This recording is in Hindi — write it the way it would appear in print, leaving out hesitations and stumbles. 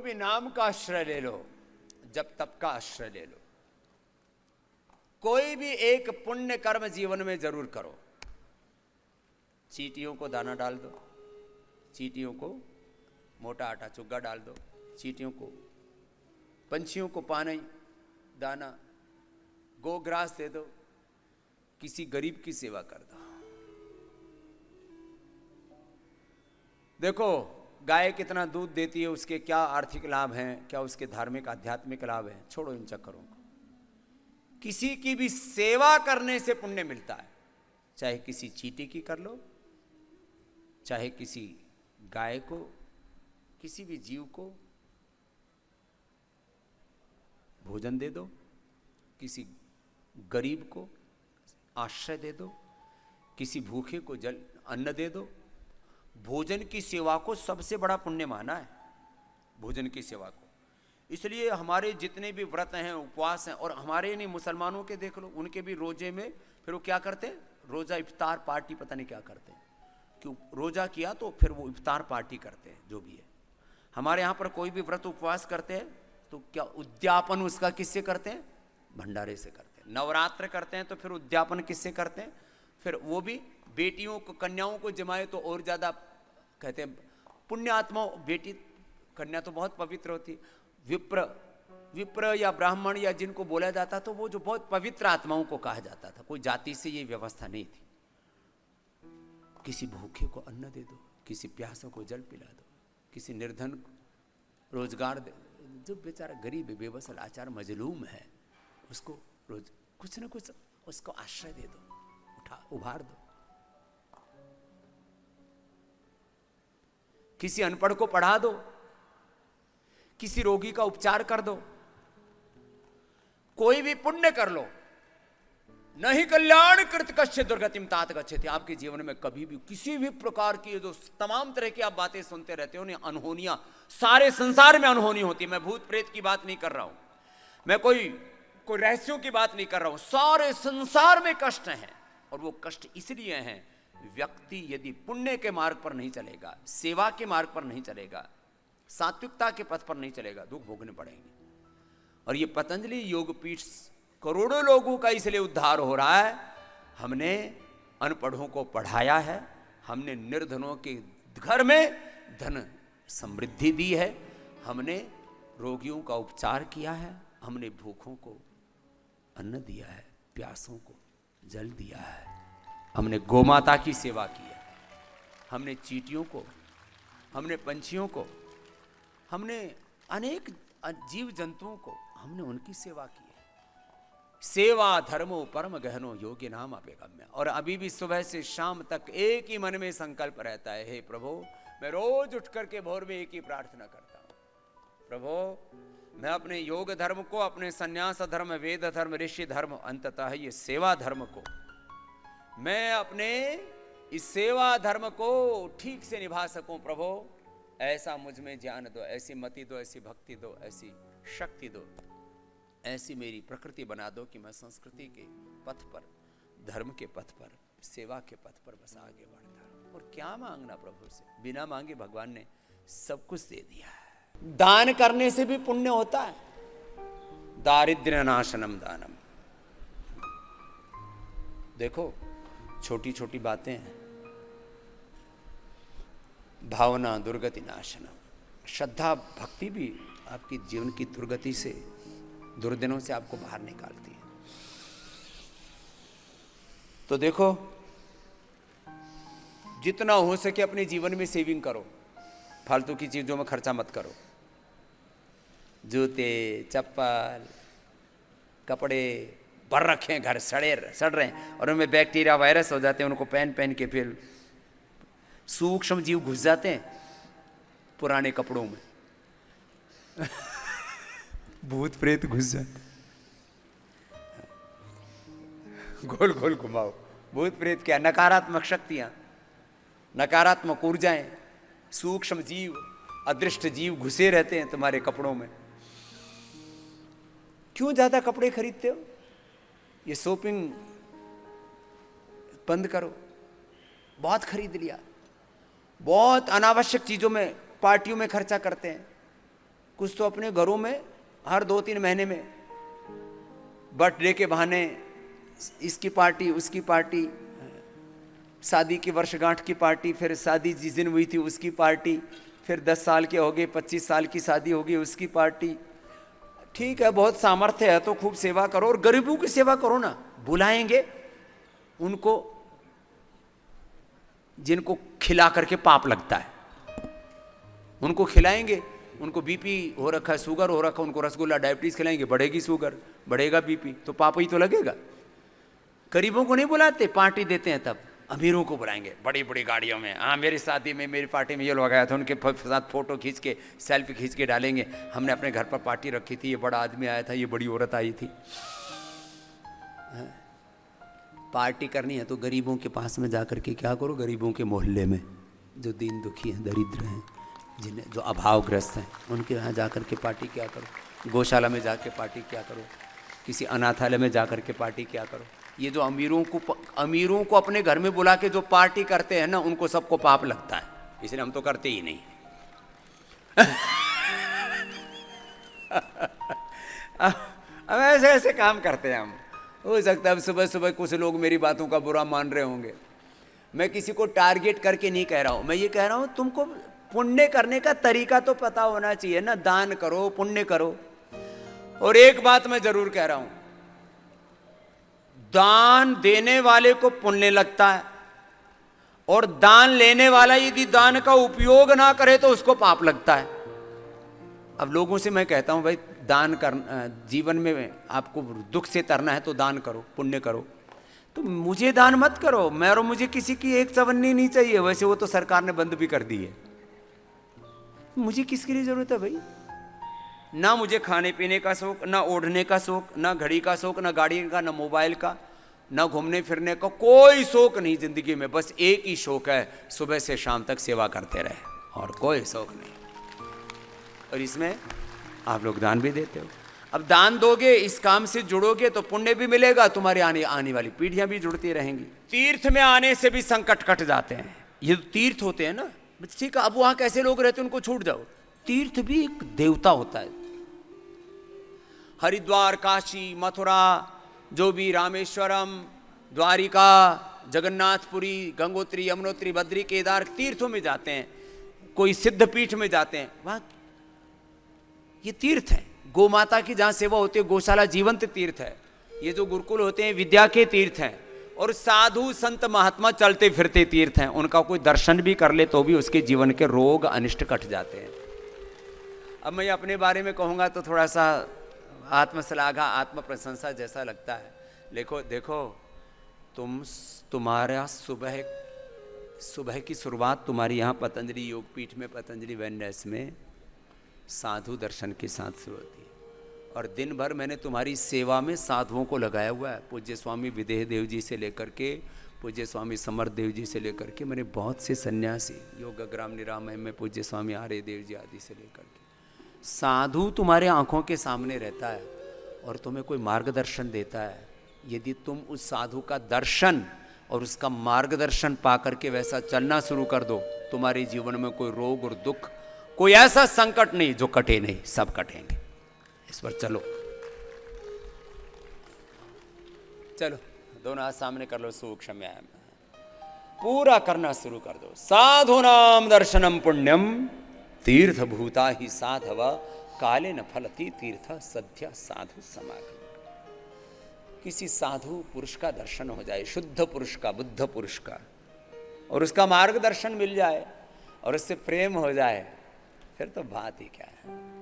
भी नाम का आश्रय ले लो, जब तप का आश्रय ले लो, कोई भी एक पुण्य कर्म जीवन में जरूर करो। चींटियों को दाना डाल दो, चींटियों को मोटा आटा चुग्गा डाल दो, चींटियों को, पंछियों को पानी दाना गोग्रास दे दो, किसी गरीब की सेवा कर दो। देखो गाय कितना दूध देती है, उसके क्या आर्थिक लाभ हैं, क्या उसके धार्मिक आध्यात्मिक लाभ हैं, छोड़ो इन चक्करों को। किसी की भी सेवा करने से पुण्य मिलता है, चाहे किसी चींटी की कर लो, चाहे किसी गाय को, किसी भी जीव को भोजन दे दो, किसी गरीब को आश्रय दे दो, किसी भूखे को जल अन्न दे दो। भोजन की सेवा को सबसे बड़ा पुण्य माना है, भोजन की सेवा को। इसलिए हमारे जितने भी व्रत हैं, उपवास हैं, और हमारे नहीं मुसलमानों के देख लो, उनके भी रोजे में फिर वो क्या करते हैं, रोजा इफ्तार पार्टी पता नहीं क्या करते हैं, क्यों रोजा किया तो फिर वो इफ्तार पार्टी करते हैं, जो भी है। हमारे यहाँ पर कोई भी व्रत उपवास करते हैं तो क्या उद्यापन उसका किससे करते हैं, भंडारे से करते हैं। नवरात्र करते हैं तो फिर उद्यापन किससे करते हैं, फिर वो भी बेटियों को कन्याओं को जमाए तो और ज्यादा कहते हैं पुण्य आत्माओं। बेटी कन्या तो बहुत पवित्र होती, विप्र या ब्राह्मण या जिनको बोला जाता तो वो जो बहुत पवित्र आत्माओं को कहा जाता था, कोई जाति से ये व्यवस्था नहीं थी। किसी भूखे को अन्न दे दो, किसी प्यासों को जल पिला दो, किसी निर्धन को रोजगार दे, जो बेचारा गरीब है, बेबस लाचार मजलूम है, उसको रोज कुछ न कुछ उसको आश्रय दे दो, उभार दो। किसी अनपढ़ को पढ़ा दो, किसी रोगी का उपचार कर दो, कोई भी पुण्य कर लो। नहीं कल्याण कृत कश्य दुर्गतिम तात गच्छति। आपके जीवन में कभी भी किसी भी प्रकार की जो तमाम तरह की आप बातें सुनते रहते हो ना, अनहोनियां सारे संसार में अनहोनी होती है। मैं भूत प्रेत की बात नहीं कर रहा हूं, मैं कोई रहस्यों की बात नहीं कर रहा हूं। सारे संसार में कष्ट हैं, और वो कष्ट इसलिए हैं, व्यक्ति यदि पुण्य के मार्ग पर नहीं चलेगा, सेवा के मार्ग पर नहीं चलेगा, सात्विकता के पथ पर नहीं चलेगा, दुख भोगने पड़ेंगे। और ये पतंजलि योगपीठ करोड़ों लोगों का इसलिए उद्धार हो रहा है। हमने अनपढ़ों को पढ़ाया है, हमने निर्धनों के घर में धन समृद्धि दी है, हमने रोगियों का उपचार किया है, हमने भूखों को अन्न दिया है, प्यासों को जल दिया है, हमने गोमाता की सेवा की है, हमने चींटियों को, हमने पंछियों को, हमने अनेक जीव जंतुओं को, हमने उनकी सेवा की है। सेवा धर्मो परम गहनो योग्य नाम अपेगम्य। और अभी भी सुबह से शाम तक एक ही मन में संकल्प रहता है, हे प्रभु, मैं रोज उठ करके भोर में एक ही प्रार्थना करता हूं, प्रभु मैं अपने योग धर्म को, अपने संन्यास धर्म, वेद धर्म, ऋषि धर्म, अंततः ये सेवा धर्म को, मैं अपने इस सेवा धर्म को ठीक से निभा सकूं। प्रभु ऐसा मुझ में ज्ञान दो, ऐसी मति दो, ऐसी भक्ति दो, ऐसी शक्ति दो, ऐसी मेरी प्रकृति बना दो कि मैं संस्कृति के पथ पर, धर्म के पथ पर, सेवा के पथ पर बस आगे बढ़ता रहूं। और क्या मांगना प्रभु से, बिना मांगे भगवान ने सब कुछ दे दिया है। दान करने से भी पुण्य होता है, दारिद्र्य नाशनम दानम। देखो छोटी छोटी बातें हैं, भावना दुर्गति नाशनम। श्रद्धा भक्ति भी आपकी जीवन की दुर्गति से, दुर्दिनों से आपको बाहर निकालती है। तो देखो जितना हो सके अपने जीवन में सेविंग करो, फालतू की चीजों में खर्चा मत करो। जूते, चप्पल, कपड़े भर रखे हैं घर, सड़ रहे हैं, और उनमें बैक्टीरिया वायरस हो जाते हैं, उनको पहन पहन के फिर सूक्ष्म जीव घुस जाते हैं पुराने कपड़ों में भूत प्रेत घुस जाते, गोल गोल घुमाओ। भूत प्रेत क्या, नकारात्मक शक्तियां, नकारात्मक ऊर्जाएं, सूक्ष्म जीव, अदृष्ट जीव घुसे रहते हैं तुम्हारे कपड़ों में। क्यों ज्यादा कपड़े खरीदते हो? ये शॉपिंग बंद करो। बहुत खरीद लिया, बहुत अनावश्यक चीजों में, पार्टियों में खर्चा करते हैं, कुछ तो अपने घरों में हर 2-3 महीने में बर्थडे के बहाने इसकी पार्टी, उसकी पार्टी, शादी की वर्षगांठ की पार्टी, फिर शादी जिस दिन हुई थी उसकी पार्टी, फिर 10 साल के हो गए, 25 साल की शादी होगी उसकी पार्टी। ठीक है, बहुत सामर्थ्य है तो खूब सेवा करो और गरीबों की सेवा करो ना। बुलाएंगे उनको जिनको खिला करके पाप लगता है, उनको खिलाएंगे। उनको बीपी हो रखा है, शुगर हो रखा है, उनको रसगुल्ला डायबिटीज खिलाएंगे, बढ़ेगी शुगर, बढ़ेगा बीपी, तो पाप ही तो लगेगा। गरीबों को नहीं बुलाते, पार्टी देते हैं तब। अमीरों को बुलाएंगे बड़ी बड़ी गाड़ियों में। हाँ, मेरी शादी में, मेरी पार्टी में ये लोग आया था, उनके साथ फोटो खींच के, सेल्फी खींच के डालेंगे। हमने अपने घर पर पार्टी रखी थी, ये बड़ा आदमी आया था, ये बड़ी औरत आई थी। पार्टी करनी है तो गरीबों के पास में जाकर के क्या करो, गरीबों के मोहल्ले में जो दीन दुखी हैं, दरिद्र हैं, जिन्हें जो अभावग्रस्त हैं, उनके यहाँ जाकर के पार्टी क्या करो। गौशाला में जाकर पार्टी क्या करो, किसी अनाथालय में जाकर के पार्टी क्या करो। ये जो अमीरों को अपने घर में बुला के जो पार्टी करते हैं ना, उनको सबको पाप लगता है, इसलिए हम तो करते ही नहीं। अब ऐसे ऐसे काम करते हैं हम। हो सकता है अब सुबह सुबह कुछ लोग मेरी बातों का बुरा मान रहे होंगे। मैं किसी को टारगेट करके नहीं कह रहा हूं, मैं ये कह रहा हूं तुमको पुण्य करने का तरीका तो पता होना चाहिए ना। दान करो, पुण्य करो। और एक बात मैं जरूर कह रहा हूं, दान देने वाले को पुण्य लगता है और दान लेने वाला यदि दान का उपयोग ना करे तो उसको पाप लगता है। अब लोगों से मैं कहता हूं भाई दान करना, जीवन में आपको दुख से तरना है तो दान करो, पुण्य करो। तो मुझे दान मत करो, मुझे किसी की एक चवन्नी नहीं चाहिए। वैसे वो तो सरकार ने बंद भी कर दी है। मुझे किसके लिए जरूरत है भाई? ना मुझे खाने पीने का शौक, ना ओढ़ने का शौक, ना घड़ी का शौक, ना गाड़ी का, ना मोबाइल का, ना घूमने फिरने का, कोई शौक नहीं जिंदगी में। बस एक ही शौक है, सुबह से शाम तक सेवा करते रहे, और कोई शौक नहीं। और इसमें आप लोग दान भी देते हो। अब दान दोगे, इस काम से जुड़ोगे तो पुण्य भी मिलेगा, तुम्हारी आने वाली पीढ़ियां भी जुड़ती रहेंगी। तीर्थ में आने से भी संकट कट जाते हैं। ये तीर्थ होते हैं ना, ठीक है। अब वहां कैसे लोग रहते हैं उनको छूट जाओ। तीर्थ भी एक देवता होता है। हरिद्वार, काशी, मथुरा, जो भी, रामेश्वरम, द्वारिका, जगन्नाथपुरी, गंगोत्री, यमुनोत्री, बद्री, केदार, तीर्थों में जाते हैं, कोई सिद्ध पीठ में जाते हैं, वहां ये तीर्थ है। गौ माता की जहां सेवा होती है, गौशाला जीवंत तीर्थ है। ये जो गुरुकुल होते हैं विद्या के तीर्थ हैं। और साधु संत महात्मा चलते फिरते तीर्थ हैं। उनका कोई दर्शन भी कर ले तो भी उसके जीवन के रोग अनिष्ट कट जाते हैं। अब मैं अपने बारे में कहूँगा तो थोड़ा सा आत्मश्लाघा, आत्म प्रशंसा जैसा लगता है। देखो तुम्हारा सुबह की शुरुआत तुम्हारी यहाँ पतंजलि योगपीठ में, पतंजलि वेलनेस में साधु दर्शन के साथ शुरू होती है। और दिन भर मैंने तुम्हारी सेवा में साधुओं को लगाया हुआ है। पूज्य स्वामी विदेह देव जी से लेकर के, पूज्य स्वामी समर्थ देव जी से लेकर के, मैंने बहुत से सन्यासी, योगग्राम निरामय में पूज्य स्वामी आर्य देव जी आदि से लेकर के, साधु तुम्हारे आंखों के सामने रहता है और तुम्हें कोई मार्गदर्शन देता है। यदि तुम उस साधु का दर्शन और उसका मार्गदर्शन पा करके वैसा चलना शुरू कर दो, तुम्हारे जीवन में कोई रोग और दुख, कोई ऐसा संकट नहीं जो कटे नहीं, सब कटेंगे। इस पर चलो दोनों हाथ सामने कर लो, सूक्ष्म पूरा करना शुरू कर दो। साधु नाम दर्शनम पुण्यम तीर्थ भूता ही साधव काले न फलती तीर्थ सद्य साधु समागम। किसी साधु पुरुष का दर्शन हो जाए, शुद्ध पुरुष का, बुद्ध पुरुष का, और उसका मार्गदर्शन मिल जाए और उससे प्रेम हो जाए, फिर तो बात ही क्या है।